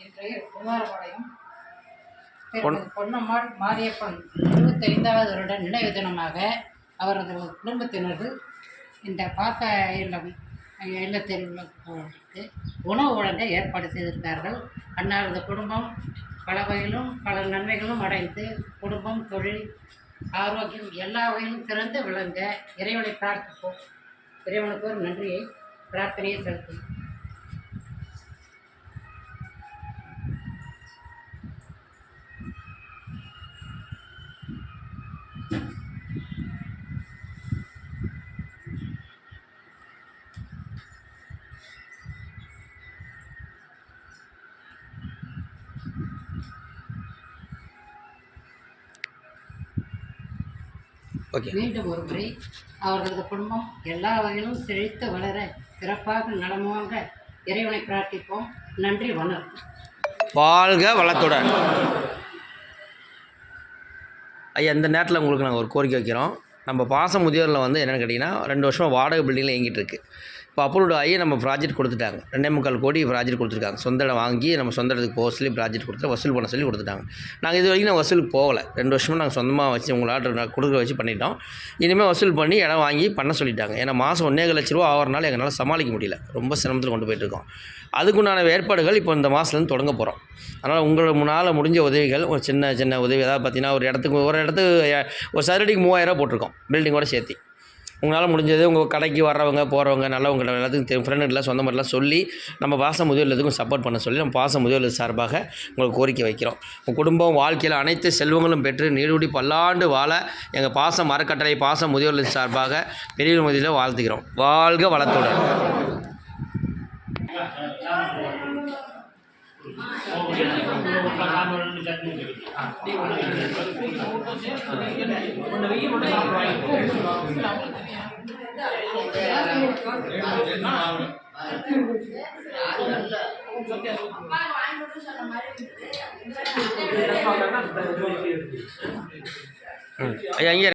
இன்றைய குமாரபாளையம் பொன்னம்மாள் மாரியப்பன் 25வது வருட நினைவு தினமாக அவரது குடும்பத்தினர்கள் இந்த பாச இல்லத்தில் உணவு வழங்க ஏற்பாடு செய்திருந்தார்கள். அன்னார் இந்த குடும்பம் பல வகையிலும் பல நன்மைகளும் அடைந்து குடும்பம், தொழில், ஆரோக்கியம் எல்லா வகையிலும் சிறந்து விளங்க இறைவனை பிரார்த்திப்போம். இறைவனுக்கு ஒரு நன்றியை பிரார்த்தனையை செலுத்தும். மீண்டும் ஒரு முறை அவர்களது குடும்பம் எல்லா வகையிலும் செழித்து வளர சிறப்பாக நலமாக இறைவனை பிரார்த்திப்போம். நன்றி, வணக்கம். வாழ்க வளத்துடன். ஐயா, இந்த நேரத்தில் உங்களுக்கு நாங்கள் ஒரு கோரிக்கை வைக்கிறோம். நம்ம பாச முதியோரில் வந்து என்னென்னு கேட்டிங்கன்னா 2 வருஷமாக வாடகை பில்டிங்கில் இயங்கிட்டு இருக்குது. இப்போ அப்ரூவ்டு ஆகி நம்ம ப்ராஜெக்ட் கொடுத்துட்டாங்க. 2.25 கோடி ப்ராஜெக்ட் கொடுத்துருக்காங்க. சொந்த இடம் வாங்கி நம்ம சொந்த இடத்துக்கு போக சொல்லி ப்ராஜெக்ட் கொடுத்து வசூல் பண்ண சொல்லி கொடுத்துட்டாங்க. நாங்கள் இது வரைக்கும் வசூலுக்கு போகலை. 2 வருஷமாக நாங்கள் சொந்தமாக வச்சு உங்களாட்ட கொடுக்க வச்சு பண்ணிட்டோம். இனிமேல் வசூல் பண்ணி இடம் வாங்கி பண்ண சொல்லிட்டாங்க. ஏன்னா மாதம் 1.5 லட்ச ரூபா ஆகிறனால எங்களால் சமாளிக்க முடியல. ரொம்ப சிரமத்தில் கொண்டு போயிட்டுருக்கோம். அதுக்குண்டான ஏற்பாடுகள் இப்போ இந்த மாதத்துலேருந்து தொடங்க போகிறோம். அதனால் உங்களால் முடிஞ்ச உதவிகள், ஒரு சின்ன சின்ன உதவி, அதாவது பார்த்திங்கன்னா ஒரு இடத்துக்கு ஒரு சதுரடிக்கு 3000 போட்டிருக்கோம் பில்டிங்கோடு சேர்த்து. உங்களால் முடிஞ்சது உங்கள் கடைக்கு வர்றவங்க போகிறவங்க நல்லவங்க எல்லாத்துக்கும் ஃப்ரெண்டுலாம் சொந்த மாதிரிலாம் சொல்லி நம்ம பாச முதியோர் இல்லத்துக்கும் சப்போர்ட் பண்ண சொல்லி நம்ம பாச முதியோர் இல்லத்து சார்பாக உங்களுக்கு கோரிக்கை வைக்கிறோம். உங்கள் குடும்பம் வாழ்க்கையில் அனைத்து செல்வங்களும் பெற்று நீடுடி பல்லாண்டு வாழ எங்கள் பாச மரக்கட்டளை பாச முதியோர் இல்லத்து சார்பாக பெரிய முதியில் வாழ்த்துக்கிறோம். வாழ்க வளத்துடன். ஐயா, இங்கே